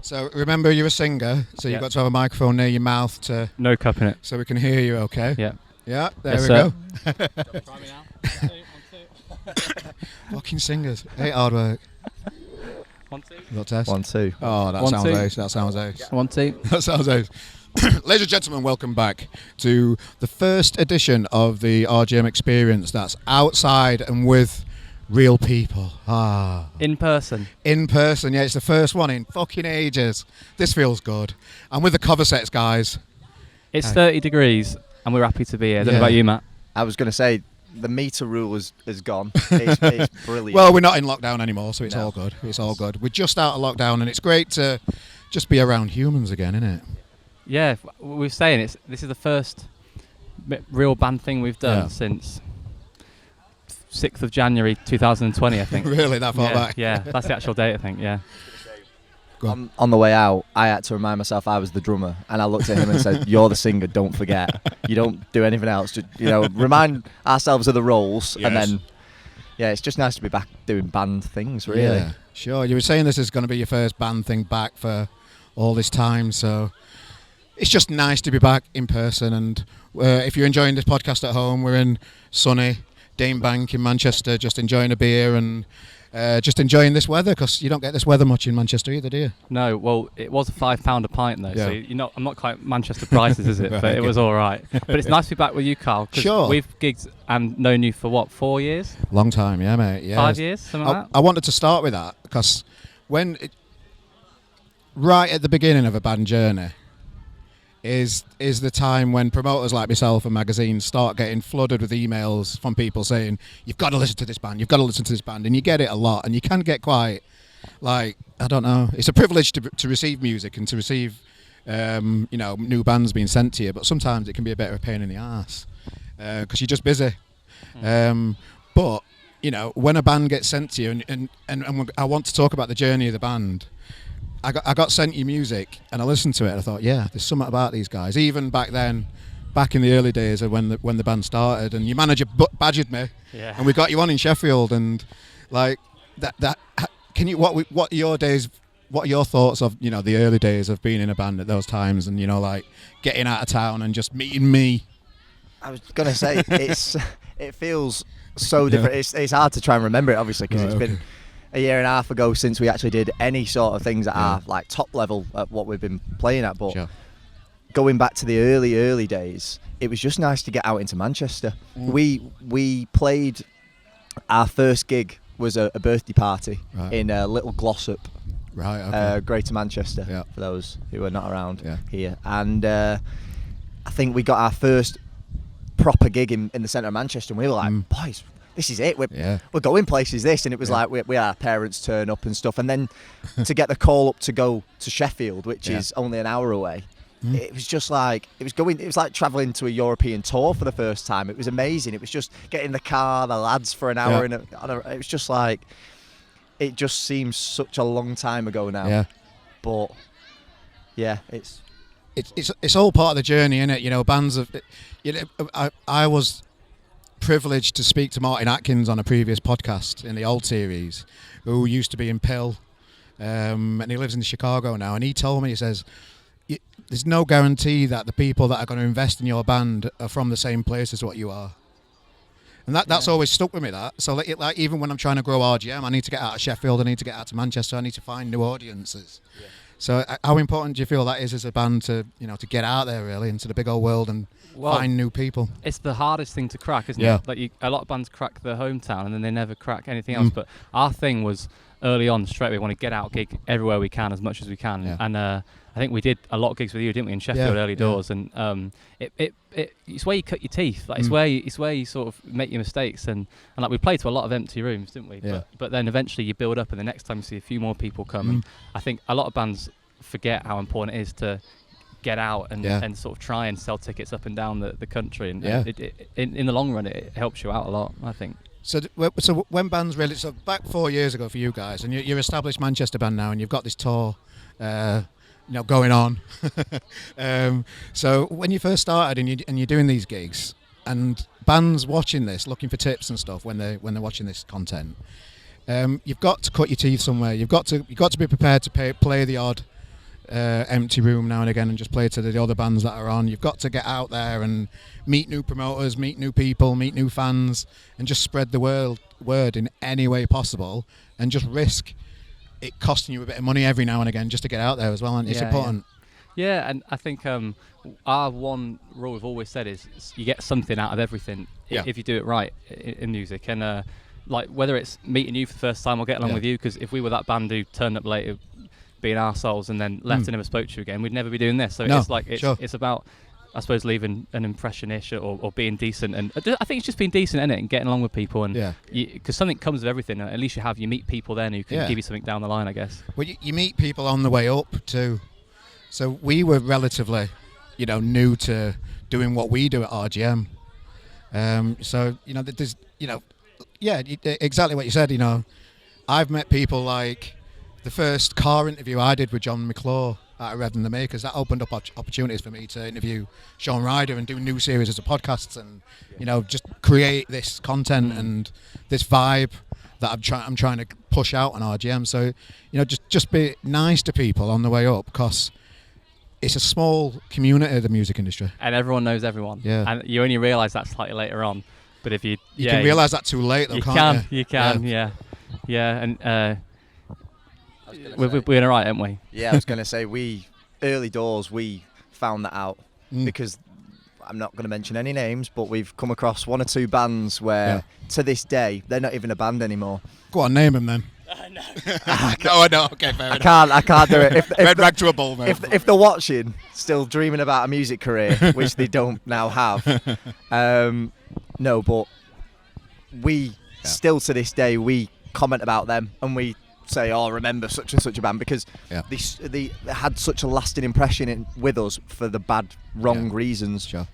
So remember, you're a singer, so you've got to have a microphone near your mouth to... No cup in it. So we can hear you, okay? Yeah. Yeah, there Yes, we sir. go. Try me now. 1, 2. Fucking singers. Hate hard work. 1, 2. Got test? 1, 2. Oh, that 1, sounds 2. ace. That sounds ace. 1, 2. That sounds ace. Ladies and gentlemen, welcome back to the first edition of the RGM Experience that's outside and with real people. In person. In person, yeah, it's the first one in fucking ages. This feels good. I'm with the Covasettes guys. It's 30 degrees and we're happy to be here. I don't know Yeah. about you, Matt. I was going to say, the meter rule is gone. It's brilliant. Well, we're not in lockdown anymore, so it's No. all good. It's all good. We're just out of lockdown, and it's great to just be around humans again, isn't it? Yeah, we were saying this is the first real band thing we've done since 6th of January 2020, I think. Really, that far back? Yeah, that's the actual date, I think, yeah. On the way out, I had to remind myself I was the drummer, and I looked at him and said, "You're the singer. Don't forget. You don't do anything else. Just, remind ourselves of the roles." Yes. And then, it's just nice to be back doing band things. Really. Yeah, sure. You were saying this is going to be your first band thing back for all this time, so it's just nice to be back in person. And if you're enjoying this podcast at home, we're in sunny Dane Bank in Manchester, just enjoying a beer and just enjoying this weather, because you don't get this weather much in Manchester either, do you? No, well, it was £5 a pint though, so Yeah. I'm not quite Manchester prices, is it? Right, But it was all right. But it's nice to be back with you, Carl. Cause Sure. We've gigged and known you for what, 4 years? Long time, yeah, mate. Yeah. 5 years, something like that. I wanted to start with that because right at the beginning of a band journey is the time when promoters like myself and magazines start getting flooded with emails from people saying, you've got to listen to this band, you've got to listen to this band, and you get it a lot, and you can get quite, like, I don't know, it's a privilege to receive music and to receive new bands being sent to you, but sometimes it can be a bit of a pain in the arse because you're just busy. But when a band gets sent to you, and I want to talk about the journey of the band. I got sent your music and I listened to it and I thought, yeah, there's something about these guys. Even back then, back in the early days of when the band started, and your manager badgered me, and we got you on in Sheffield, and like that. Can you what are your days? What are your thoughts of the early days of being in a band at those times, and like getting out of town and just meeting me? I was gonna say it feels so different. It's hard to try and remember it, obviously, because it's been a year and a half ago since we actually did any sort of things that are like top level at what we've been playing at. But going back to the early days, it was just nice to get out into Manchester. We played, our first gig was a birthday party in Little Glossop, Greater Manchester, for those who are not around here. And I think we got our first proper gig in the centre of Manchester, and we were like, boys, this is it. We're going places. And it was like we had our parents turn up and stuff, and then to get the call up to go to Sheffield, which is only an hour away. It was just like it was like travelling to a European tour for the first time. It was amazing. It was just getting in the car, the lads for an hour, and it was just like, it just seems such a long time ago now. But it's all part of the journey, isn't it? Bands of I was privileged to speak to Martin Atkins on a previous podcast in the old series, who used to be in Pill, and he lives in Chicago now, and he told me, he says, there's no guarantee that the people that are going to invest in your band are from the same place as what you are. And that's always stuck with me, that. So like even when I'm trying to grow RGM, I need to get out of Sheffield, I need to get out to Manchester, I need to find new audiences. So how important do you feel that is as a band to get out there really into the big old world and find new people? It's the hardest thing to crack, isn't it? Like a lot of bands crack their hometown and then they never crack anything else. But our thing was early on, straight away, we want to get out, gig everywhere we can, as much as we can. And I think we did a lot of gigs with you, didn't we, in Sheffield early doors? And it's where you cut your teeth. Like it's where you sort of make your mistakes. And like we played to a lot of empty rooms, didn't we? But then eventually you build up, and the next time you see a few more people come. And I think a lot of bands forget how important it is to get out and sort of try and sell tickets up and down the country. And in the long run, it helps you out a lot, I think. So when bands really, so back 4 years ago for you guys, and you're established Manchester band now, and you've got this tour, going on. So when you first started and you're doing these gigs, and bands watching this, looking for tips and stuff when they're watching this content, you've got to cut your teeth somewhere. You've got to be prepared to play the odd empty room now and again, and just play to the other bands that are on. You've got to get out there and meet new promoters, meet new people, meet new fans, and just spread the word in any way possible, and just risk it costing you a bit of money every now and again just to get out there as well. And it's important. Yeah, and I think our one rule we've always said is you get something out of everything if you do it right in music. And like whether it's meeting you for the first time or getting along with you, because if we were that band who turned up later being arseholes and then left and never spoke to you again, we'd never be doing this. So it's like it's about, I suppose, leaving an impression-ish or being decent. And I think it's just being decent, innit, and getting along with people. And because something comes with everything. At least you meet people then who can give you something down the line, I guess. Well, you meet people on the way up too. So we were relatively, new to doing what we do at RGM. So there's, exactly what you said. I've met people like the first car interview I did with John McClure at Red and the Makers. That opened up opportunities for me to interview Sean Ryder and do new series of podcasts and just create this content and this vibe that I'm trying to push out on RGM. So just be nice to people on the way up, because it's a small community, the music industry, and everyone knows everyone. Yeah, and you only realise that slightly later on. But if you can realise that too late, though, you can. And we're in a right, aren't we? Yeah, I was going to say, early doors, we found that out because I'm not going to mention any names, but we've come across one or two bands where to this day they're not even a band anymore. Go on, name them then. No. I know. Okay, fair enough. I can't do it. If Red rag to a bull, mate. If they're watching, still dreaming about a music career, which they don't now have. No, but we still to this day we comment about them and we say, "Oh, remember such and such a band," because they had such a lasting impression with us for the bad, wrong reasons. Sure.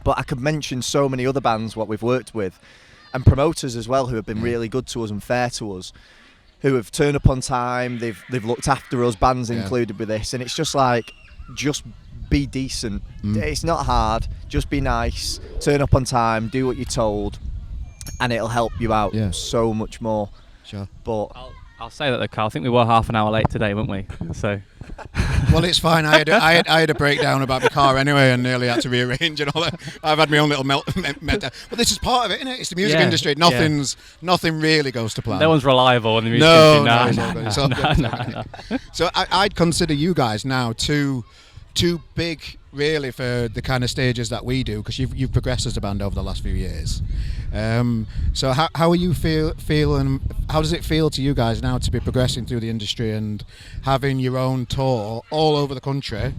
But I could mention so many other bands what we've worked with, and promoters as well who have been really good to us and fair to us, who have turned up on time. They've looked after us, bands included with this, and it's just like, just be decent. It's not hard. Just be nice. Turn up on time. Do what you're told, and it'll help you out so much more. Sure. But I'll say that, Carl. I think we were half an hour late today, weren't we? So. Well, it's fine. I had a breakdown about my car anyway, and nearly had to rearrange and all that. I've had my own little meltdown. But this is part of it, isn't it? It's the music industry. Nothing really goes to plan. No one's reliable in the music industry. No. So I'd consider you guys now too big, really, for the kind of stages that we do, because you've progressed as a band over the last few years. So how are you feeling? How does it feel to you guys now to be progressing through the industry and having your own tour all over the country,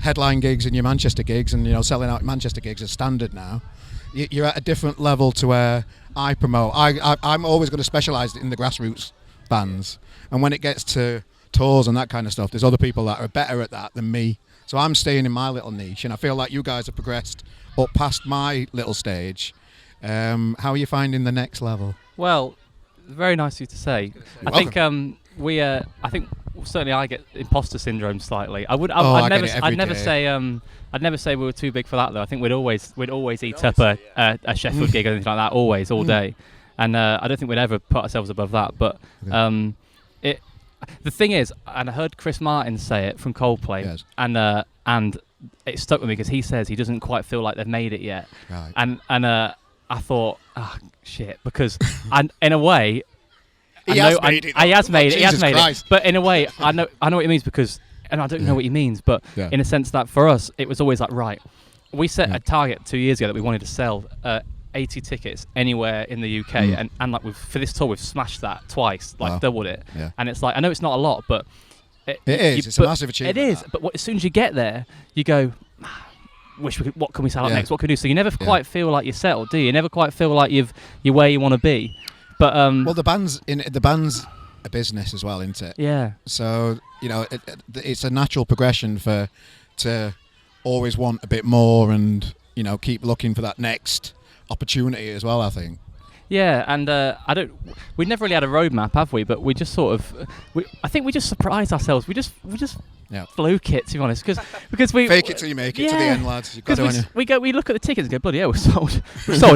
headline gigs and your Manchester gigs, and selling out Manchester gigs as standard now? You're at a different level to where I promote. I'm always going to specialise in the grassroots bands, and when it gets to tours and that kind of stuff, there's other people that are better at that than me. So I'm staying in my little niche, and I feel like you guys have progressed up past my little stage. How are you finding the next level? Well, very nice of you to say. I think I think certainly I get imposter syndrome slightly. I'd never say we were too big for that though. I think we'd always eat up a Sheffield gig or anything like that, always, all day. And I don't think we'd ever put ourselves above that. But the thing is, and I heard Chris Martin say it from Coldplay, and it stuck with me because he says he doesn't quite feel like they've made it yet. Right. And I thought, shit, because in a way, he has made it. But in a way, I know what he means, because, and I don't know what he means, but in a sense that for us, it was always like, right, we set a target 2 years ago that we wanted to sell 80 tickets anywhere in the UK, and like for this tour we've smashed that twice, like doubled it. And it's like, I know it's not a lot, but it's a massive achievement. It is, but as soon as you get there, you go, what can we sell out next? What can we do? So you never quite feel like you're settled, do you? You never quite feel like you're where you want to be. But well, the band's a business as well, isn't it? Yeah. So it's a natural progression to always want a bit more, and keep looking for that next opportunity as well, I think. Yeah, and we never really had a roadmap, have we? But we just sort of, I think we just surprised ourselves. We just fluke it, to be honest, because we fake it till you make it to the end, lads. You've got to, we look at the tickets and go, bloody hell, we've sold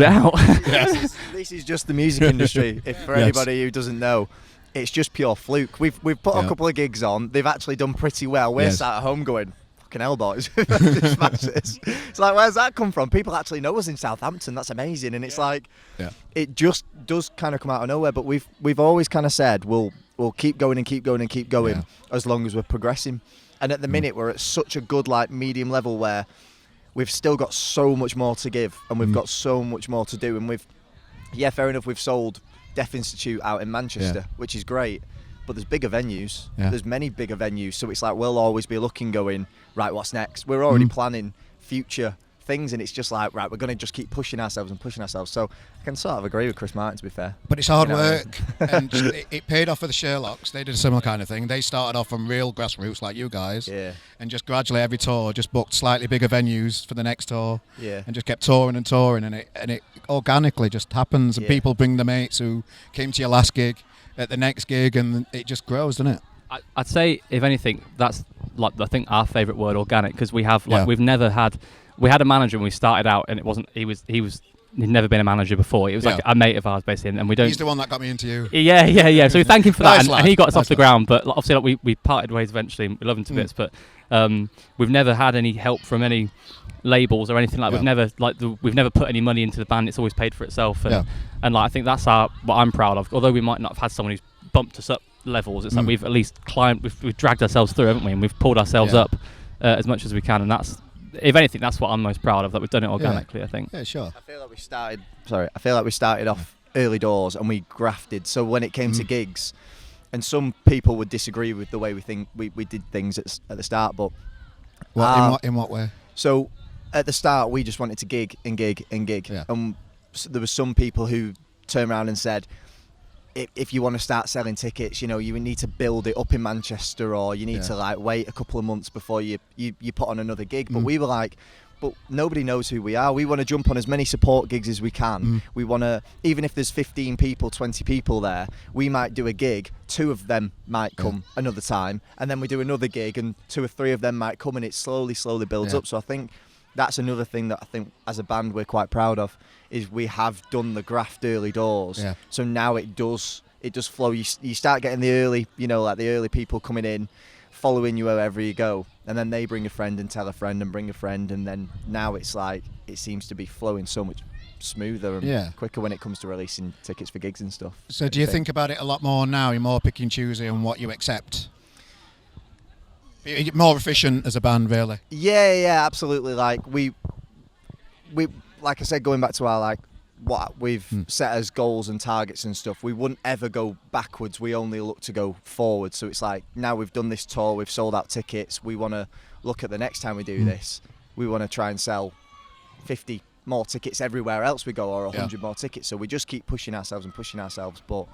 it out. This is just the music industry. If for anybody who doesn't know, it's just pure fluke. We've put a couple of gigs on. They've actually done pretty well. We're sat at home going, fucking hell, boys. It's like, where's that come from? People actually know us in Southampton. That's amazing. And it's like, it just does kind of come out of nowhere. But we've always kind of said we'll keep going and keep going and keep going as long as we're progressing. And at the minute, we're at such a good like medium level where we've still got so much more to give, and we've got so much more to do. And fair enough, we've sold Deaf Institute out in Manchester, which is great. But there's bigger venues. There's many bigger venues. So it's like we'll always be looking, going, right, what's next? We're already planning future things, and it's just like, right, we're going to just keep pushing ourselves. So I can sort of agree with Chris Martin, to be fair. But it's hard work, and it paid off for the Sherlocks. They did a similar kind of thing. They started off from real grassroots like you guys, and just gradually every tour just booked slightly bigger venues for the next tour, and just kept touring, and it organically just happens, and people bring the mates who came to your last gig at the next gig, and it just grows, doesn't it? I'd say, if anything, that's like I think our favourite word, organic, because we have we've never had. We had a manager when we started out, and it wasn't. He'd never been a manager before. It was like a mate of ours, basically, and we don't. He's the one that got me into you. Yeah. So we thank him for that, Nice and he got us Nice off the ground. But obviously, like, we parted ways eventually. And we love him to bits, but we've never had any help from any labels or anything like. We've never put any money into the band. It's always paid for itself, and like I think that's what I'm proud of. Although we might not have had someone who's bumped us up levels, it's like we've at least climbed. We've dragged ourselves through, haven't we? And we've pulled ourselves up as much as we can, and that's. If anything, that's what I'm most proud of, that we've done it organically, I think. Yeah, sure. I feel like we started off early doors and we grafted. So when it came to gigs, and some people would disagree with the way we think we did things at the start, but in what way? So at the start, we just wanted to gig and gig and gig, and there were some people who turned around and said, if you want to start selling tickets, you need to build it up in Manchester, or you need to like wait a couple of months before you put on another gig. But we were like, but nobody knows who we are. We want to jump on as many support gigs as we can. We want to, even if there's 15 people, 20 people there, we might do a gig, 2 of them might come another time, and then we do another gig and 2 or 3 of them might come, and it slowly builds up. So I think that's another thing that I think as a band we're quite proud of, is we have done the graft early doors. So now it does flow. You start getting the early, like the early people coming in, following you wherever you go, and then they bring a friend and tell a friend and bring a friend, and then now it's like it seems to be flowing so much smoother and quicker when it comes to releasing tickets for gigs and stuff. So do you think about it a lot more now? You're more picky and choosy on what you accept? You're more efficient as a band, really? Yeah, absolutely. Like we like I said, going back to our like what we've set as goals and targets and stuff, we wouldn't ever go backwards. We only look to go forward. So it's like, now we've done this tour, we've sold out tickets, we want to look at the next time we do this. We want to try and sell 50 more tickets everywhere else we go, or 100 more tickets. So we just keep pushing ourselves. But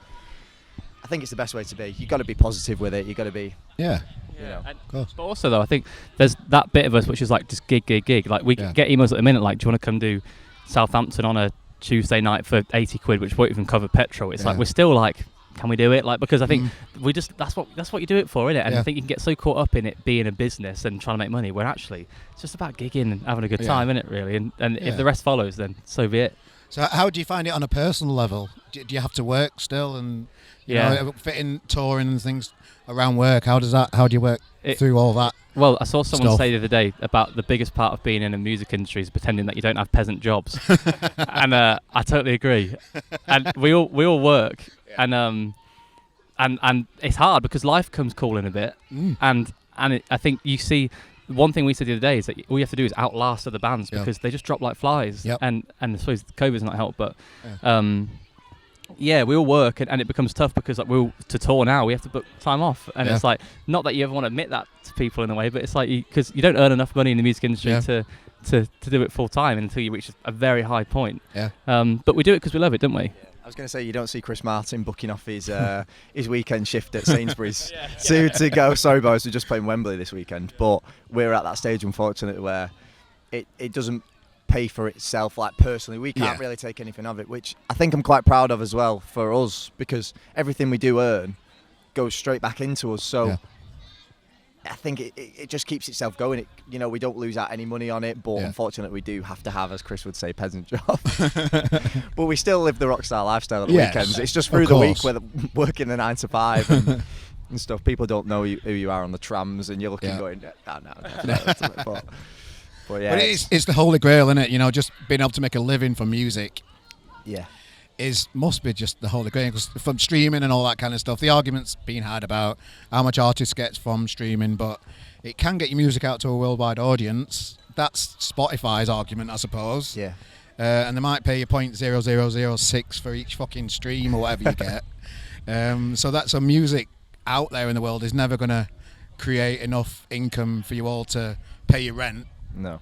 I think it's the best way to be. You've got to be positive with it. You've got to be... But also, though, I think there's that bit of us which is like just gig. Like we get emails at the minute like, do you want to come do Southampton on a Tuesday night for 80 quid, which won't even cover petrol? It's like we're still like, can we do it? Like, because I think we just that's what you do it for, isn't it? And I think you can get so caught up in it being a business and trying to make money, where actually it's just about gigging and having a good time, isn't it? Really, and if the rest follows, then so be it. So how do you find it on a personal level? Do you have to work still and fitting touring and things around work? How do you work through all that? Well, I saw someone say the other day about the biggest part of being in the music industry is pretending that you don't have peasant jobs, and I totally agree. And we all work, and it's hard because life comes calling a bit, and I think you see. One thing we said the other day is that all you have to do is outlast other bands because they just drop like flies. And I suppose COVID's not helped, but we all work and it becomes tough because like to tour now we have to book time off, and it's like, not that you ever want to admit that to people in a way, but it's like because you don't earn enough money in the music industry to do it full time until you reach a very high point. But we do it because we love it, don't we? I was going to say, you don't see Chris Martin booking off his weekend shift at Sainsbury's to go, sorry boys, we're just playing Wembley this weekend. But we're at that stage, unfortunately, where it doesn't pay for itself. Like, personally, we can't really take anything of it, which I think I'm quite proud of as well for us, because everything we do earn goes straight back into us. So I think it just keeps itself going. We don't lose out any money on it, but unfortunately we do have to have, as Chris would say, peasant job. But we still live the rockstar lifestyle at the weekends. It's just through the week where working the 9 to 5 and stuff. People don't know who you are on the trams, and you're looking going, no. But yeah, it's the holy grail, isn't it? Just being able to make a living from music. Yeah. Must be just the holy grail, because from streaming and all that kind of stuff, the argument's being had about how much artists get from streaming, but it can get your music out to a worldwide audience. That's Spotify's argument, I suppose. Yeah. And they might pay you 0.0006 for each fucking stream or whatever you get. So that's music out there in the world is never going to create enough income for you all to pay your rent. No.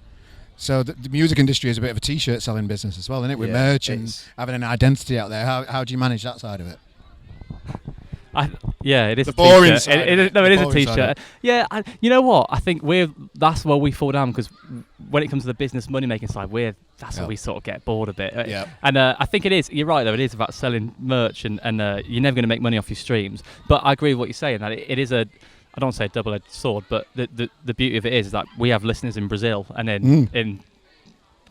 So the music industry is a bit of a t-shirt selling business as well, isn't it? With merch and having an identity out there. How do you manage that side of it? It is the a boring t-shirt. side. It is a t-shirt. Yeah, you know what? I think that's where we fall down, because when it comes to the business money making side, that's where we sort of get bored a bit. Yeah. And I think it is. You're right though. It is about selling merch, and you're never going to make money off your streams. But I agree with what you're saying, that it is I don't want to say a double-edged sword, but the beauty of it is that we have listeners in Brazil and in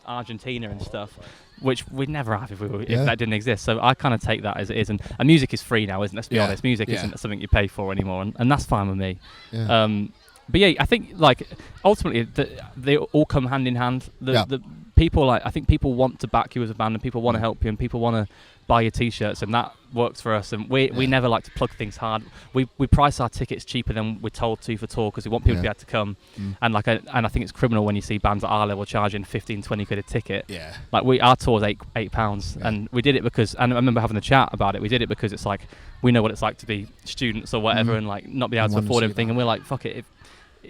Argentina and stuff, which we'd never have if that didn't exist. So I kind of take that as it is. And music is free now, isn't it? Let's be honest. Music isn't something you pay for anymore, and that's fine with me. Yeah. But yeah, I think ultimately they all come hand in hand. The people I think people want to back you as a band, and people want to help you, and people want to buy your t-shirts, and that works for us. And we never like to plug things hard. We price our tickets cheaper than we're told to for tour, because we want people to be able to come. And I think it's criminal when you see bands at our level charging 15-20 quid a ticket. Our tour is £8, and we did it because, and I remember having a chat about it, we did it because it's like we know what it's like to be students or whatever, and like not be able to afford everything, and we're like, fuck it,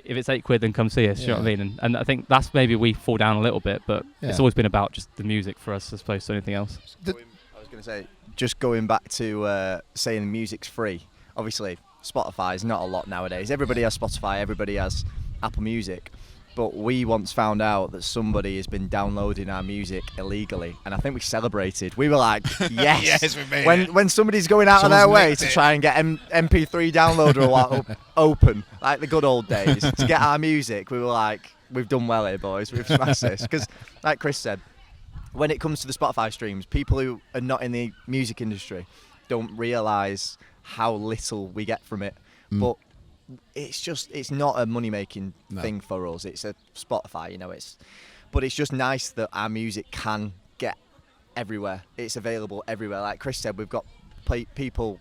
if it's £8, then come see us. You know what I mean? And I think that's maybe we fall down a little bit, but it's always been about just the music for us as opposed to anything else. I was going to say, just going back to saying music's free. Obviously, Spotify is not a lot nowadays. Everybody has Spotify, everybody has Apple Music. But we once found out that somebody has been downloading our music illegally, and I think we celebrated. We were like, yes! Yes, we made it. When somebody's going out of their way to try and get MP3 downloader open, like the good old days, to get our music, we were like, we've done well here, boys. We've smashed this. Because, like Chris said, when it comes to the Spotify streams, people who are not in the music industry don't realise how little we get from it. But it's not a money-making thing for us. It's a Spotify, but it's just nice that our music can get everywhere. It's available everywhere. Like Chris said, we've got people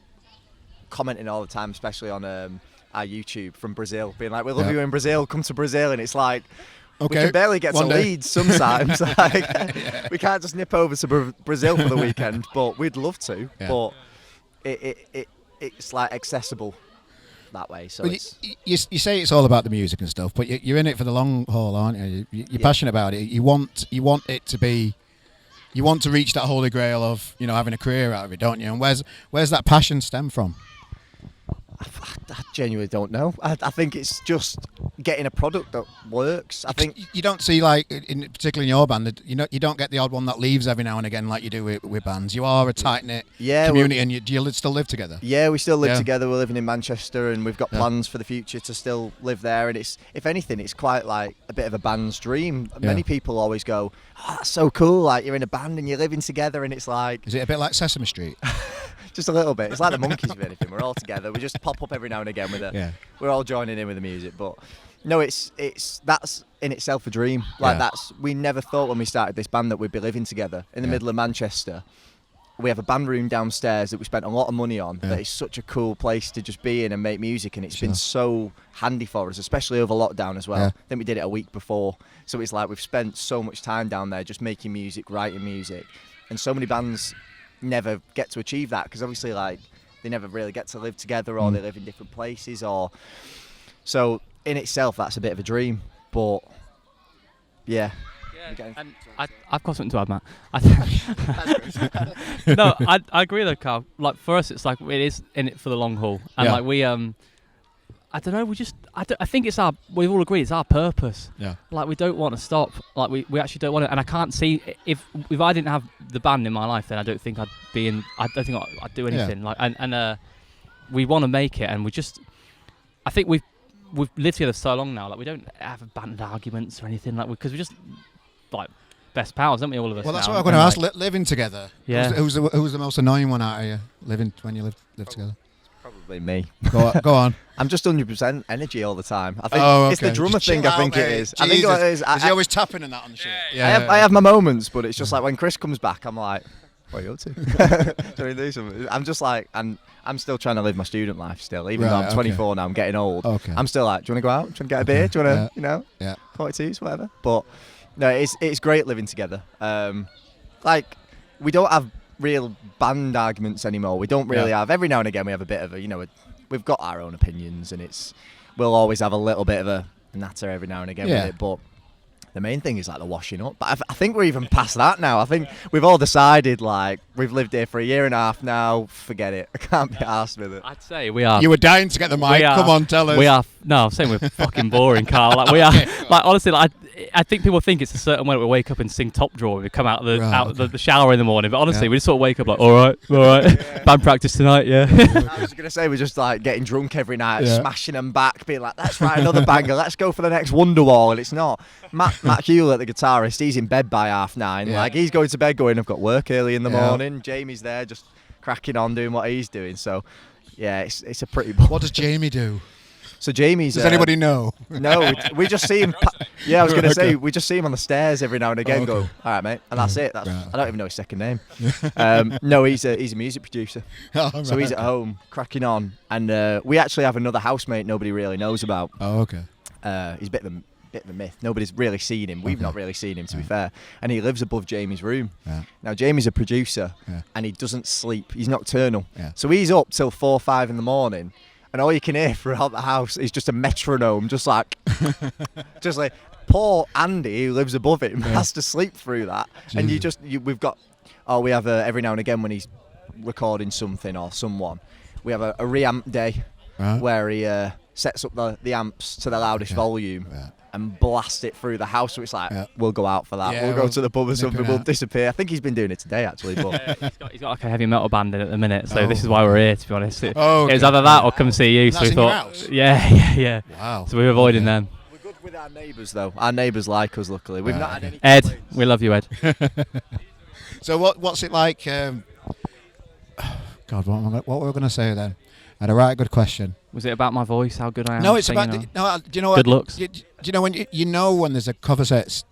commenting all the time, especially on our YouTube from Brazil, being like, we love you in Brazil, come to Brazil. And it's like, we can barely get to Leeds sometimes. We can't just nip over to Brazil for the weekend, but we'd love to. But it's like accessible that way. So you say it's all about the music and stuff, but you're in it for the long haul, aren't you? You're passionate about it. You want it to be. You want to reach that holy grail of having a career out of it, don't you? And where's that passion stem from? I genuinely don't know. I think it's just getting a product that works. I think you don't see, like, particularly in your band, you don't get the odd one that leaves every now and again like you do with bands. You are a tight-knit community, and do you still live together? Yeah, we still live together. We're living in Manchester, and we've got plans for the future to still live there. And it's, if anything, it's quite like a bit of a band's dream. Many people always go, "Oh, that's so cool! Like, you're in a band and you're living together," and it's like, is it a bit like Sesame Street? Just a little bit. It's like the Monkeys, if anything. We're all together. We just pop up every now and again with it. We're all joining in with the music. But no, it's that's in itself a dream. Like we never thought when we started this band that we'd be living together in the middle of Manchester. We have a band room downstairs that we spent a lot of money on. That is such a cool place to just be in and make music, and it's been so handy for us, especially over lockdown as well. I think we did it a week before, so it's like we've spent so much time down there just making music, writing music, and so many bands never get to achieve that because obviously, like, they never really get to live together, or they live in different places, or so in itself that's a bit of a dream. But and I've got something to add, Matt. No, I agree though, Carl. Like, for us, it's like it is in it for the long haul, and like we I don't know. I think it's we've all agreed it's our purpose. Yeah. Like, we don't want to stop. Like, we actually don't want to. And I can't see if I didn't have the band in my life, then I don't think I'd be in. I don't think I'd do anything. Like, and we want to make it, and I think we've lived together so long now. Like we don't have band arguments or anything like because we're just like best pals, aren't we? All of us. Well, that's now? what I'm going to ask. Living together. Yeah. Who's the most annoying one out of you? Living when you live together. Probably me. Go on. I'm just 100% energy all the time. I think it's the drummer Just thing. chill I think out, it mate. is. I think it is. Is he always tapping and that on the shit? I have my moments, but it's just like when Chris comes back, I'm like, what are you up to? Do you do something? I'm just like, and I'm still trying to live my student life still, even though I'm 24 now. I'm getting old. Okay. I'm still like, do you want to go out? Do you want to get a beer? Do you want to, 42s, whatever. But no, it's great living together. Like we don't have real band arguments anymore. We don't really have. Every now and again we have a bit of a, we've got our own opinions, and we'll always have a little bit of a natter every now and again with it. But the main thing is like the washing up. But I think we're even past that now. I think we've all decided like we've lived here for a year and a half now. Forget it. I can't be arsed with it. I'd say we are. You were dying to get the mic. Come on, tell us. We are. No, I'm saying we're fucking boring, Carl. Like we are. Like honestly, like I think people think it's a certain way that we wake up and sing Top Drawer when we come out of the shower in the morning. But honestly, we just sort of wake up like, all right, band practice tonight, yeah. I was gonna say we're just like getting drunk every night, smashing them back, being like, let's write another banger, let's go for the next Wonderwall, and it's not. Matt Hewlett, the guitarist, he's in bed by 9:30. Like he's going to bed going, I've got work early in the morning. Jamie's there just cracking on doing what he's doing. So yeah, it's a pretty. What does Jamie do? So Jamie's. Does anybody know? No, we just see him. I was going to say we just see him on the stairs every now and again. Go, all right, mate, and that's it. I don't even know his second name. No, he's a music producer. So he's at home cracking on, and we actually have another housemate nobody really knows about. Oh, okay. He's a bit of a myth. Nobody's really seen him. We've not really seen him, to be fair. And he lives above Jamie's room. Yeah. Now Jamie's a producer, and he doesn't sleep. He's nocturnal. Yeah. So he's up till 4 or 5 in the morning. And all you can hear throughout the house is just a metronome, just like poor Andy who lives above him has to sleep through that. Jesus. And we have every now and again when he's recording something or someone, we have a reamp day where he sets up the amps to the loudest volume and blast it through the house. So it's like, we'll go out for that. We'll go to the pub or something. We'll disappear. I think he's been doing it today, actually. But he's got like a heavy metal band in at the minute. So this is why we're here, to be honest. It was either that or come see you. And so that's we thought, yeah. Wow. So we're avoiding them. We're good with our neighbours, though. Our neighbours like us, luckily. We've not had any Ed, complaints. we love you, Ed. So what's it like? God, what were we going to say then? I had a right good question. Was it about my voice? How good I am? No, it's singing about. Do you know good what? looks. Do you know when you know when there's a Covasettes,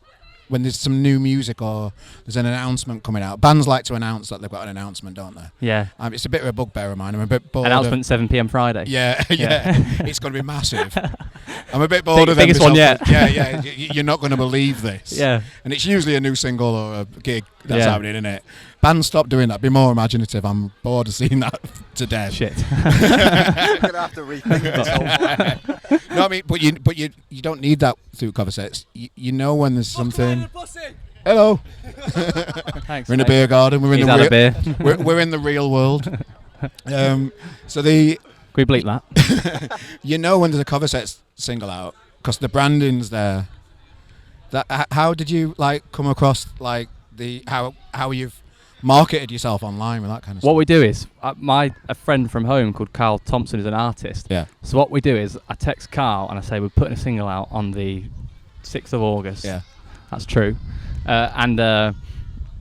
when there's some new music or there's an announcement coming out? Bands like to announce that they've got an announcement, don't they? Yeah. It's a bit of a bugbear of mine. I'm a bit bored. Announcement 7 p.m. Friday. Yeah. It's going to be massive. I'm a bit bored of them. Biggest one yet. Yeah. You're not going to believe this. Yeah. And it's usually a new single or a gig that's happening, isn't it? Bands stop doing that. Be more imaginative. I'm bored of seeing that to death. Shit. You're gonna have to rethink this whole. No, I mean, but you don't need that through Covasettes. You know when there's something. Hello. Thanks. We're in a beer garden. We're in the beer. we're in the real world. So the. Can we bleep that? You know when there's a Covasettes single out because the branding's there. How did you come across how you've marketed yourself online with that kind of stuff? What we do is, a friend from home called Carl Thompson is an artist. Yeah. So what we do is, I text Carl and I say, we're putting a single out on the 6th of August. Yeah. That's true. And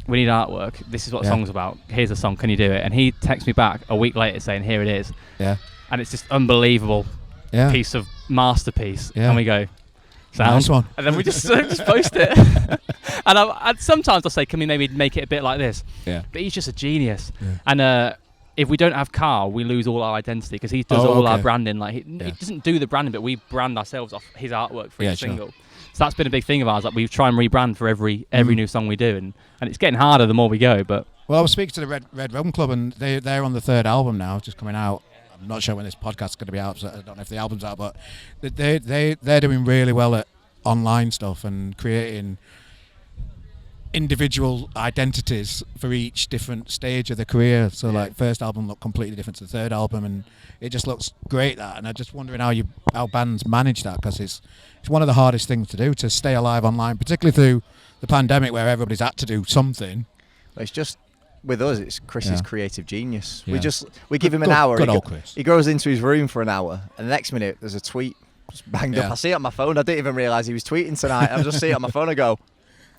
we need artwork. This is what the song's about. Here's a song. Can you do it? And he texts me back a week later saying, here it is. Yeah. And it's just unbelievable piece of masterpiece. Yeah. And we go, sound. Nice one. And then we just post it. And sometimes I'll say, can we maybe make it a bit like this? Yeah. But he's just a genius. Yeah. And if we don't have Carl, we lose all our identity because he does all our branding. He doesn't do the branding, but we brand ourselves off his artwork for each single. Sure. So that's been a big thing of ours. We try and rebrand for every new song we do, and it's getting harder the more we go. But I was speaking to the Red Rum Club, and they're on the 3rd album now, just coming out. I'm not sure when this podcast's going to be out, so I don't know if the album's out, but they're doing really well at online stuff and creating individual identities for each different stage of the career. So first album looked completely different to the 3rd album, and it just looks great. And I'm just wondering how bands manage that, because it's one of the hardest things to do, to stay alive online, particularly through the pandemic where everybody's had to do something. It's just with us, it's Chris's creative genius. We give him an good, hour. Good old Chris. He goes into his room for an hour, and the next minute there's a tweet just banged up. I see it on my phone. I didn't even realise he was tweeting tonight. I just see it on my phone and go,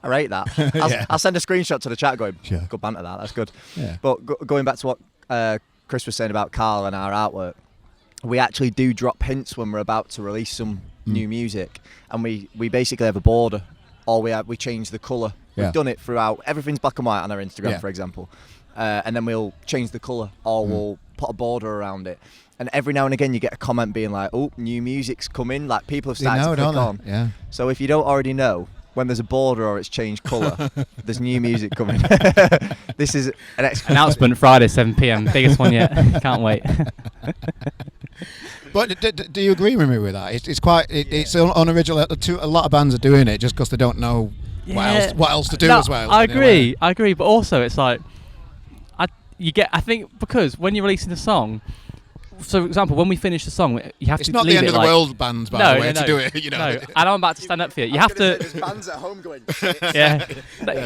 I rate that. I'll send a screenshot to the chat going, good banter that, that's good. Yeah. But going back to what Chris was saying about Carl and our artwork, we actually do drop hints when we're about to release some new music, and we basically have a border, or we change the colour. We've done it throughout. Everything's black and white on our Instagram, for example, and then we'll change the colour, or we'll put a border around it. And every now and again you get a comment being like, oh, new music's coming, like people have started to click on. Yeah. So if you don't already know, when there's a border or it's changed colour, there's new music coming. This is an announcement Friday 7 p.m. Biggest one yet. Can't wait. But do you agree with me with that? It's quite it's unoriginal. A lot of bands are doing it just because they don't know what else to do as well. I agree. But also it's like I think because when you're releasing a song. So, for example, when we finish the song, you have to leave it. It's not the end of the world, bands, by the way, to do it. You know. No, and I'm about to stand up for you. You have to. There's bands at home going. Yeah,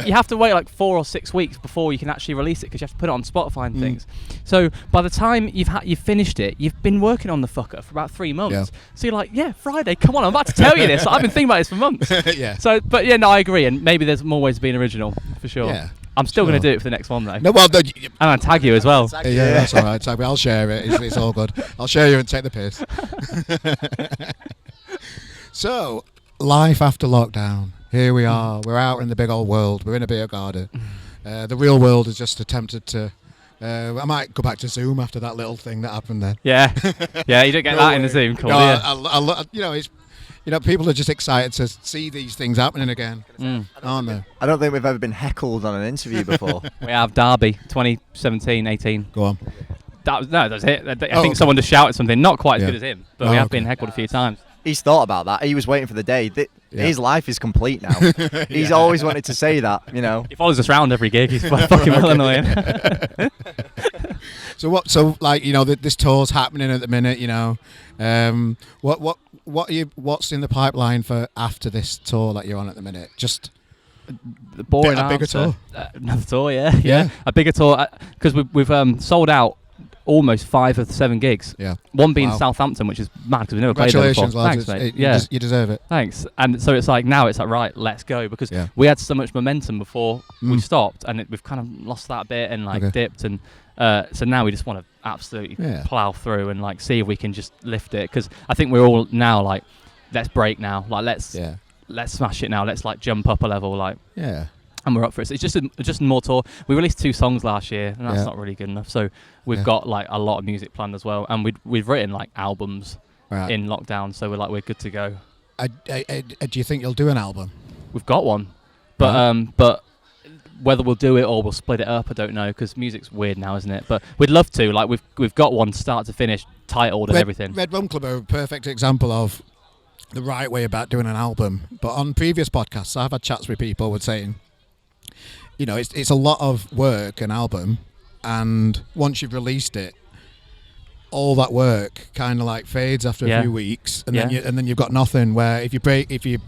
you have to wait like 4 or 6 weeks before you can actually release it because you have to put it on Spotify and things. So by the time you've finished it, you've been working on the fucker for about 3 months. Yeah. So you're like, Friday, come on, I'm about to tell you this. I've been thinking about this for months. Yeah. So, but I agree, and maybe there's more ways of being original for sure. Yeah. I'm still going to do it for the next one though. No, well, and I'll tag you as well. Yeah, that's all right. I'll share it. It's all good. I'll share you and take the piss. So, life after lockdown. Here we are. We're out in the big old world. We're in a beer garden. The real world has just attempted to. I might go back to Zoom after that little thing that happened then. Yeah, you don't get that in the Zoom call. No, it's. People are just excited to see these things happening again, aren't they? I don't think we've ever been heckled on an interview before. We have Derby, 2017, 18. Go on. That was it. I think someone just shouted something, not quite as good as him, but we have been heckled a few times. He's thought about that. He was waiting for the day. His life is complete now. He's always wanted to say that, He follows us around every gig. He's fucking well annoying. So this tour's happening at the minute, what's in the pipeline for after this tour that you're on at the minute? Just the boring a bigger tour. Another tour, yeah. A bigger tour because we've sold out almost 5 of the 7 gigs. Yeah. One being Southampton, which is mad because we never played there before. Lads. Thanks, mate. You deserve it. Thanks. And so it's like now it's like right, let's go because we had so much momentum before we stopped, and we've kind of lost that bit and dipped, and so now we just want to absolutely plow through and see if we can just lift it because I think we're all now like, let's break now, let's smash it now, let's jump up a level, and we're up for it. So it's just more tour. We released 2 songs last year, and that's not really good enough. So we've got a lot of music planned as well, and we've written albums in lockdown. So we're good to go. Do you think you'll do an album? We've got one, but whether we'll do it or we'll split it up, I don't know, because music's weird now, isn't it? But we'd love to. We've got one start to finish, titled and everything. Red Rum Club are a perfect example of the right way about doing an album. But on previous podcasts, I've had chats with people with saying, it's a lot of work, an album, and once you've released it, all that work kind of fades after a few weeks, and then you've got nothing. Where if you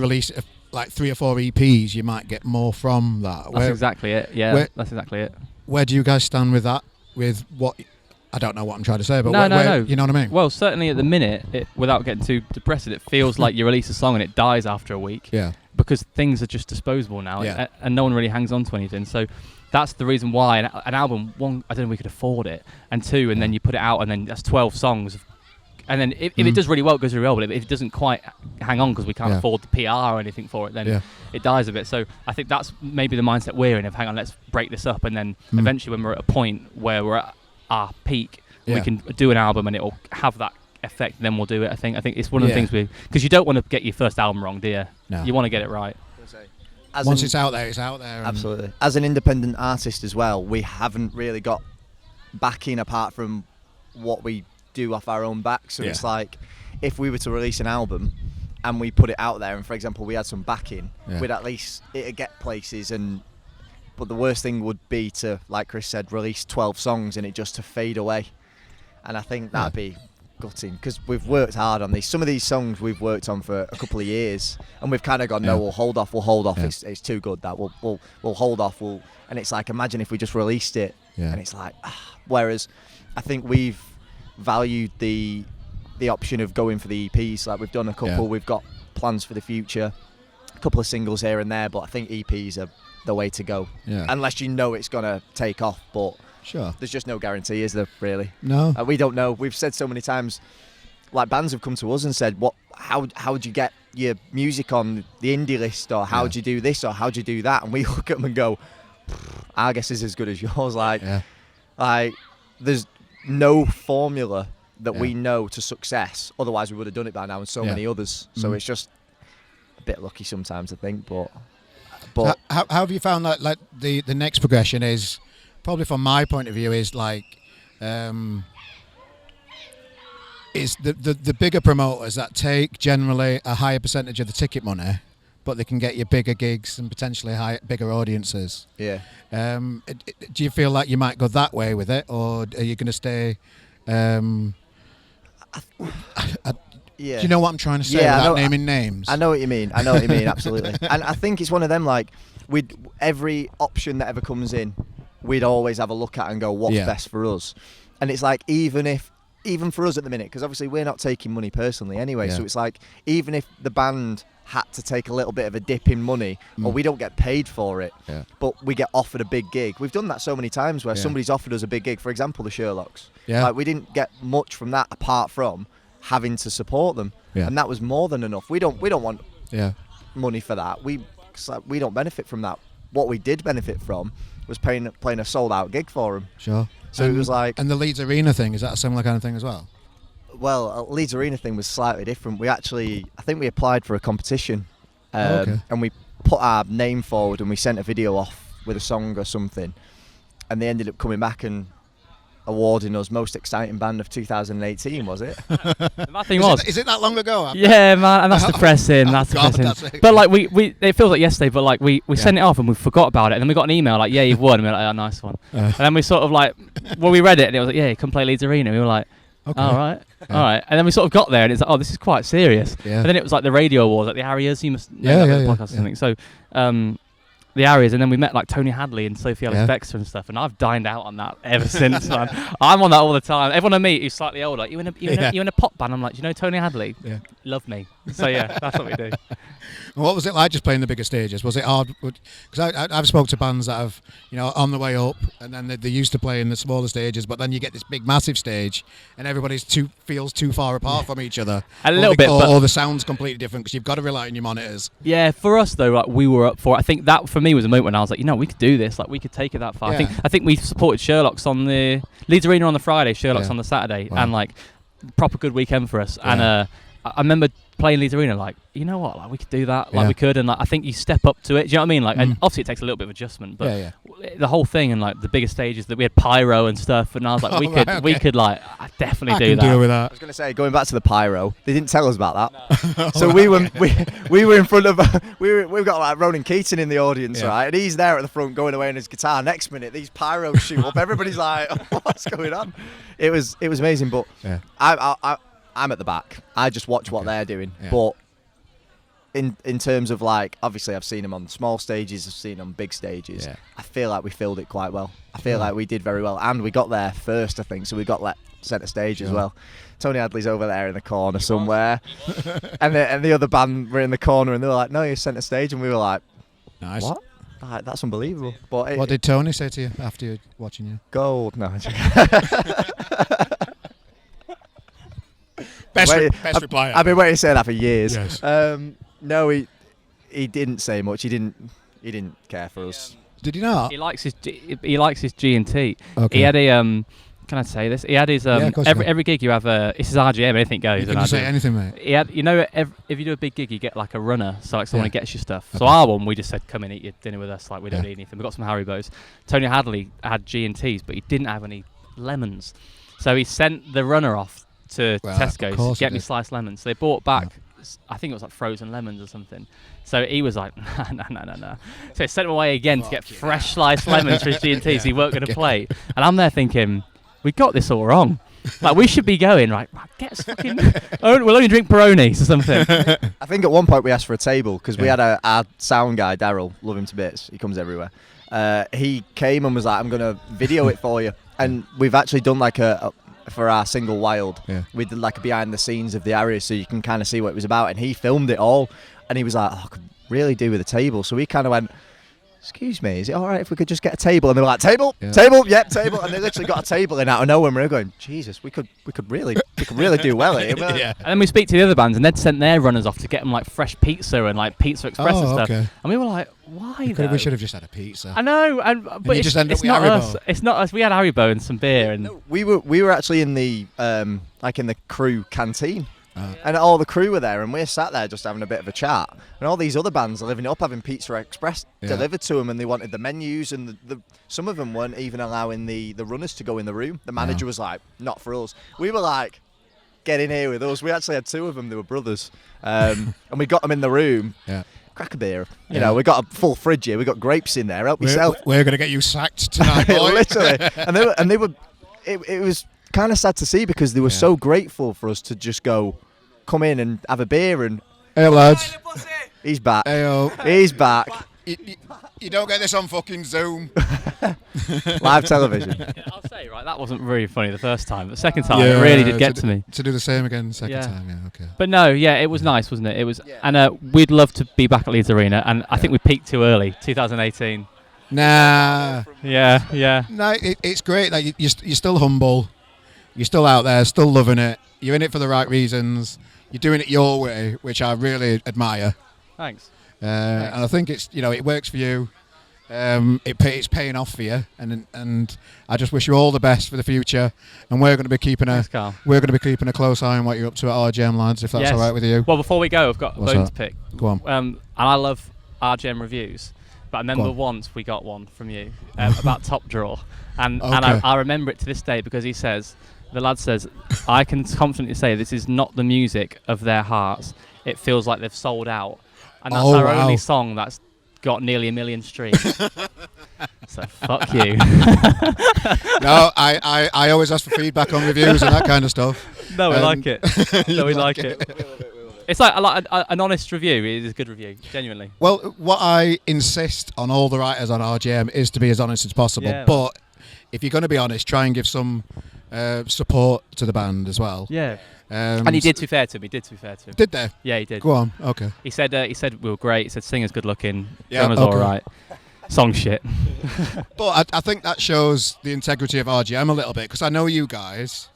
release 3 or 4 EPs, you might get more from that. That's exactly it. Yeah, that's exactly it. Where do you guys stand with that? With what? I don't know what I'm trying to say, but no. You know what I mean? Well, certainly at the minute, without getting too depressed, it feels like you release a song and it dies after a week. Yeah. Because things are just disposable now, and no one really hangs on to anything. So that's the reason why an album, one, I don't know if we could afford it, and 2, and then you put it out, and then that's 12 songs. And then if it does really well, it goes really well. But if it doesn't quite hang on because we can't afford the PR or anything for it, then it dies a bit. So I think that's maybe the mindset we're in of, hang on, let's break this up. And then eventually when we're at a point where we're at our peak, we can do an album and it'll have that effect, then we'll do it. I think it's one of the things because you don't want to get your first album wrong, do you? No. You want to get it right. Once it's out there, it's out there. Absolutely. As an independent artist as well, we haven't really got backing apart from what we do off our own back. So it's like, if we were to release an album and we put it out there, and for example, we had some backing, we'd at least, it'd get places. But the worst thing would be to, like Chris said, release 12 songs and it just to fade away. And I think that'd be gutting because we've worked hard on these. Some of these songs we've worked on for a couple of years, and we've kind of gone, no, we'll hold off. Yeah. It's too good that we'll hold off. And it's like, imagine if we just released it, and it's like, whereas I think we've valued the the option of going for the EPs. Like we've done a couple, we've got plans for the future, a couple of singles here and there, but I think EPs are the way to go. Yeah. Unless you know it's gonna take off, but there's just no guarantee, is there? Really? No. We don't know. We've said so many times. Like bands have come to us and said, how do you get your music on the indie list, or how do you do this, or how do you do that? And we look at them and go, our guess is as good as yours. Like there's no formula that we know to success. Otherwise, we would have done it by now, and so many others. So it's just a bit lucky sometimes, I think. But how have you found that? Like the next progression is probably, from my point of view, is like. Is the bigger promoters that take generally a higher percentage of the ticket money, but they can get you bigger gigs and potentially bigger audiences. Yeah. Do you feel like you might go that way with it, or are you going to stay? Do you know what I'm trying to say without naming names? I know what you mean. Absolutely. And I think it's one of them, like, every option that ever comes in, we'd always have a look at and go, what's best for us? And it's like, even for us at the minute, because obviously we're not taking money personally anyway, so it's like, even if the band had to take a little bit of a dip in money, or we don't get paid for it, but we get offered a big gig. We've done that so many times where somebody's offered us a big gig, for example the Sherlocks. Like, we didn't get much from that apart from having to support them, and that was more than enough. We don't want money for that. We don't benefit from that. What we did benefit from was playing a sold out gig for them. Sure. So it was like... And the Leeds Arena thing, is that a similar kind of thing as well? Well, Leeds Arena thing was slightly different. I think we applied for a competition, and we put our name forward, and we sent a video off with a song or something, and they ended up coming back and awarding us most exciting band of 2018, was it? That thing is it that long ago? Yeah, man, and that's depressing. But like it feels like yesterday, but like we sent it off and we forgot about it, and then we got an email like, you've won, and we were like, oh, nice one. And then we sort of like, we read it and it was like, you come play Leeds Arena. And we were like, all right. And then we sort of got there and it's like, oh, this is quite serious. And then it was like the radio awards, like the Arias. You must know the podcast or something. So the Arias, and then we met like Tony Hadley and Sophie Ellis-Bextor and stuff, and I've dined out on that ever since, man. I'm on that all the time. Everyone I meet who's slightly older, like, you in a pop band? I'm like, do you know Tony Hadley? Yeah. Love me. So that's what we do. What was it like just playing the bigger stages? Was it hard? Because I've spoke to bands that have, on the way up, and then they're used to playing the smaller stages, but then you get this big, massive stage, and everybody's feels too far apart from each other. A little bit, or the sound's completely different because you've got to rely on your monitors. Yeah, for us though, like, we were up for it. I think that for me was a moment when I was like, we could do this. Like, we could take it that far. I think we supported Sherlock's on the Leeds Arena on the Friday, Sherlock's on the Saturday, and like proper good weekend for us. And I remember playing Leeds Arena, like, you know what, like, we could do that, like, we could, and like, I think you step up to it, do you know what I mean? Like, and obviously it takes a little bit of adjustment, but the whole thing, and like the bigger stages that we had pyro and stuff, and I was like, we could like, I definitely do that. Deal with that. I was gonna say, going back to the pyro, they didn't tell us about that. No. So we were in front of we've got like Ronan Keating in the audience, right? And he's there at the front going away on his guitar. Next minute, these pyros shoot up. Everybody's like, what's going on? It was amazing, but I'm at the back. I just watch what they're doing. But in terms of like, obviously I've seen them on small stages, I've seen them on big stages. I feel like we filled it quite well. I feel like we did very well, and we got there first, I think. So we got centre stage as well. Tony Hadley's over there in the corner somewhere, and the other band were in the corner, and they were like, "No, you're centre stage," and we were like, "Nice, what? Like, that's unbelievable." But what did Tony say to you after you watching you? Gold. No. Best reply. I've been waiting to say that for years. Yes. No, he didn't say much. He didn't care for us. Did he not? He likes his G&T. Okay. He had a can I say this? He had his every gig you have this is RGM, anything goes. You can say anything, mate. He had, if you do a big gig, you get like a runner, so like someone gets your stuff. So our one, we just said, come and eat your dinner with us. Like, we don't need anything. We got some Haribos. Tony Hadley had G&Ts, but he didn't have any lemons, so he sent the runner off to Tesco's to get me sliced lemons. So they brought back, I think it was like frozen lemons or something. So he was like, no. So he sent him away again to get fresh sliced lemons for his G&T, so he weren't going to play. And I'm there thinking, we got this all wrong. Like, we should be going, right, get us fucking... we'll only drink Peronis or something. I think at one point we asked for a table, because we had our sound guy, Daryl, love him to bits, he comes everywhere. He came and was like, I'm going to video it for you. And we've actually done like a for our single Wild. We did like a behind the scenes of the area, so you can kind of see what it was about. And he filmed it all, and he was like, I could really do with a table. So we kind of went, excuse me, is it all right if we could just get a table? And they were like, table, yep, table. And they literally got a table in out of nowhere, and we were going, Jesus, we could really do well here. And then we speak to the other bands, and they'd sent their runners off to get them like fresh pizza and like Pizza Express and stuff. And we were like, why? We should have just had a pizza. I know, but it's not us. It's not us. We had Haribo and some beer, and we were actually in the in the crew canteen. And all the crew were there, and we're sat there just having a bit of a chat. And all these other bands are living it up, having Pizza Express delivered to them, and they wanted the menus, and some of them weren't even allowing the runners to go in the room. The manager was like, not for us. We were like, get in here with us. We actually had 2 of them, they were brothers. And we got them in the room. Crack a beer. You know, we got a full fridge here. We got grapes in there. Help yourself. We're going to get you sacked tonight, boy. Literally. And they were. It was kind of sad to see, because they were so grateful for us to just go, come in and have a beer. And hey lads, he's back. Heyo. He's back. You don't get this on fucking Zoom. Live television. I'll say, right, that wasn't really funny the first time. The second time, it really did get to me. To do the same again the second time, okay. But no, it was nice, wasn't it? It was, and we'd love to be back at Leeds Arena, and I think we peaked too early, 2018. Nah. Yeah. No, it's great. Like you're still humble. You're still out there, still loving it. You're in it for the right reasons. You're doing it your way, which I really admire. Thanks. And I think it's it works for you. It's paying off for you, and I just wish you all the best for the future. And we're going to be keeping a close eye on what you're up to at RGM, lads. If that's all right with you. Well, before we go, I've got a bone to pick. Go on. And I love RGM reviews, but I remember once we got one from you about Top Draw, and I remember it to this day because the lad says, I can confidently say this is not the music of their hearts. It feels like they've sold out. And that's our only song that's got nearly 1 million streams. So fuck you. No, I always ask for feedback on reviews and that kind of stuff. No, we like it. No, we like it. It's like an honest review. It is a good review, genuinely. Well, what I insist on all the writers on RGM is to be as honest as possible. Yeah, but if you're going to be honest, try and give some support to the band as well. Yeah. And he did, to be fair to him. Did they? Yeah, he did. Go on. Okay. He said we were great. He said singer's good looking. Drummer's all right. Song shit. But I think that shows the integrity of RGM a little bit, because I know you guys.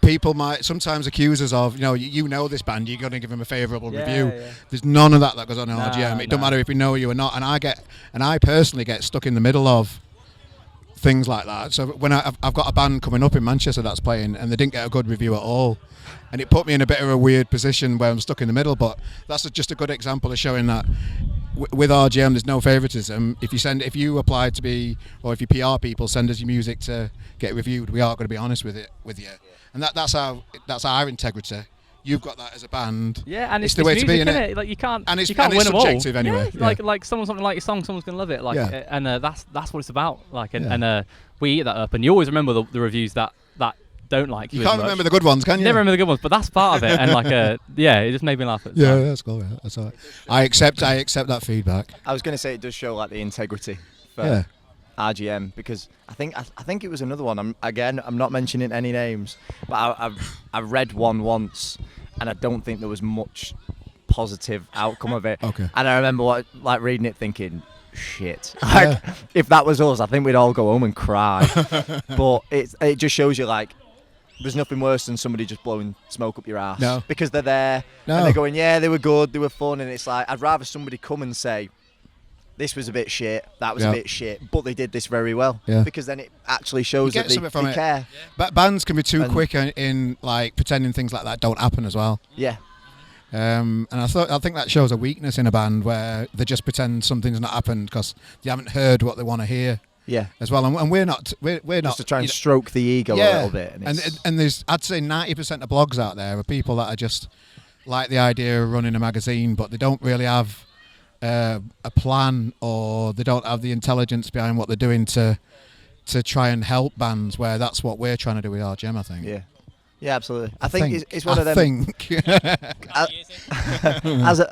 People might sometimes accuse us of, you know this band, you're going to give them a favourable review. Yeah. There's none of that goes on in RGM. It don't matter if we know you or not. And I personally get stuck in the middle of things like that. So when I've got a band coming up in Manchester that's playing, and they didn't get a good review at all, and it put me in a bit of a weird position where I'm stuck in the middle. But that's just a good example of showing that with RGM there's no favoritism. If you apply to be, or if you PR people send us your music to get reviewed, we are going to be honest with you. And that's our integrity. You've got that as a band. Yeah, and it's the way music, to be, in it? Like you can't win them all. Subjective anyway. Yeah. Like something like your song, someone's gonna love it. And that's what it's about. And we eat that up. And you always remember the reviews that don't like you. You can't remember the good ones, can you? Never remember the good ones, but that's part of it. And it just made me laugh. That's cool. Yeah, that's all right. I accept that feedback. I was going to say it does show like the integrity for RGM, because I think it was another one. I'm not mentioning any names, but I read one once, and I don't think there was much positive outcome of it. Okay. And I remember reading it thinking, shit. If that was us, I think we'd all go home and cry. But it just shows you there's nothing worse than somebody just blowing smoke up your ass. No. Because they're there and they're going, yeah, they were good, they were fun, and it's like, I'd rather somebody come and say, this was a bit shit, that was a bit shit, but they did this very well. Yeah. Because then it actually shows that they care. But bands can be too quick in pretending things like that don't happen as well. Yeah. And I think that shows a weakness in a band where they just pretend something's not happened because they haven't heard what they want to hear. Yeah, as well, and we're not just to try and stroke the ego a little bit. And there's, I'd say 90% of blogs out there are people that are just like the idea of running a magazine, but they don't really have a plan, or they don't have the intelligence behind what they're doing to try and help bands. Where that's what we're trying to do with RGM, I think. Yeah. Yeah, absolutely. I think it's one of them.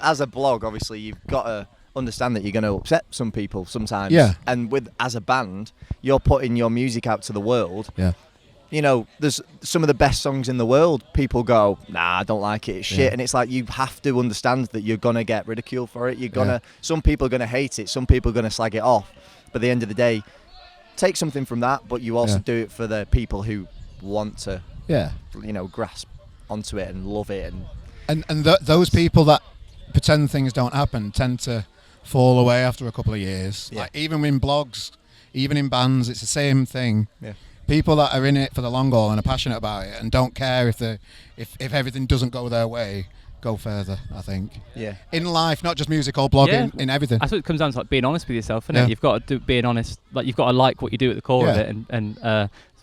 As a blog, obviously, you've got to understand that you're going to upset some people sometimes. Yeah. And as a band, you're putting your music out to the world. Yeah. there's some of the best songs in the world. People go, nah, I don't like it, it's shit. Yeah. And it's like, you have to understand that you're going to get ridiculed for it. Some people are going to hate it. Some people are going to slag it off. But at the end of the day, take something from that, but you also do it for the people who want to, grasp onto it and love it. And those people that pretend things don't happen tend to fall away after a couple of years. Yeah. Like, even in blogs, even in bands, it's the same thing. Yeah. People that are in it for the long haul and are passionate about it and don't care if everything doesn't go their way, go further, I think. Yeah. In life, not just music or blogging, in everything. I suppose it comes down to like being honest with yourself, isn't it? You've got to being honest. Like, you've got to like what you do at the core of it, and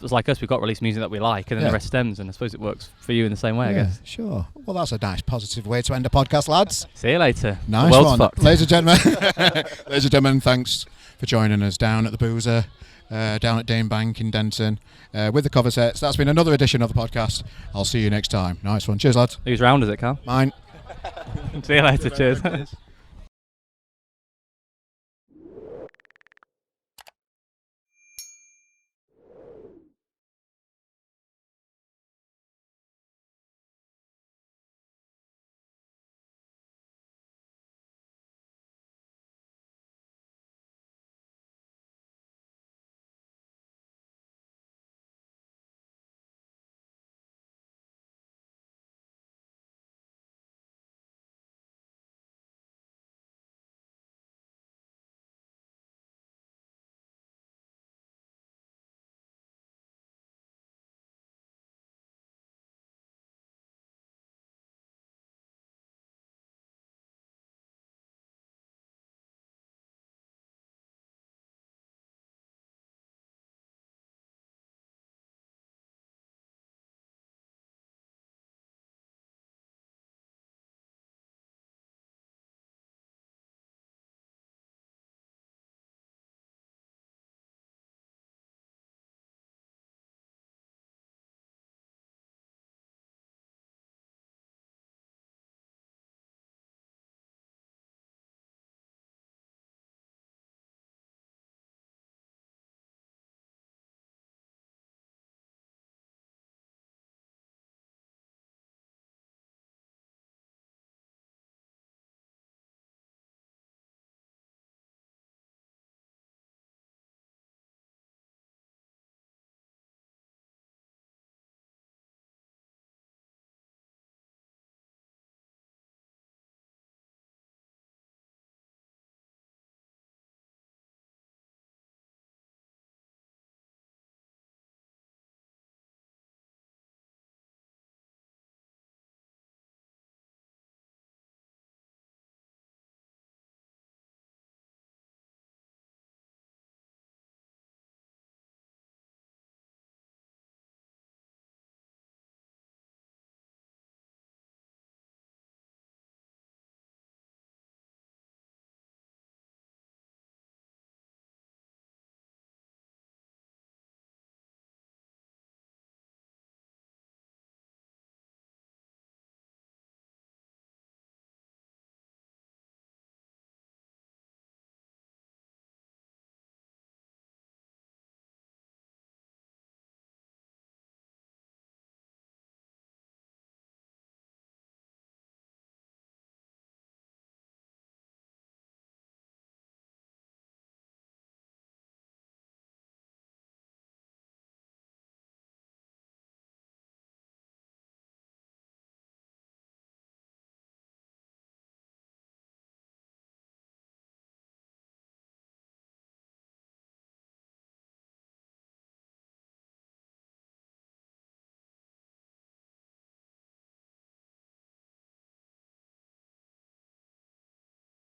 it's like us. We've got to release music that we like, and then the rest stems. And I suppose it works for you in the same way. I guess. Sure. Well, that's a nice, positive way to end a podcast, lads. See you later. Nice the world's one, fucked. ladies and gentlemen. Thanks for joining us down at the Boozer, down at Dane Bank in Denton, with the Covasettes. That's been another edition of the podcast. I'll see you next time. Nice one. Cheers, lads. Whose round is it, Carl? Mine. See you later. Cheers.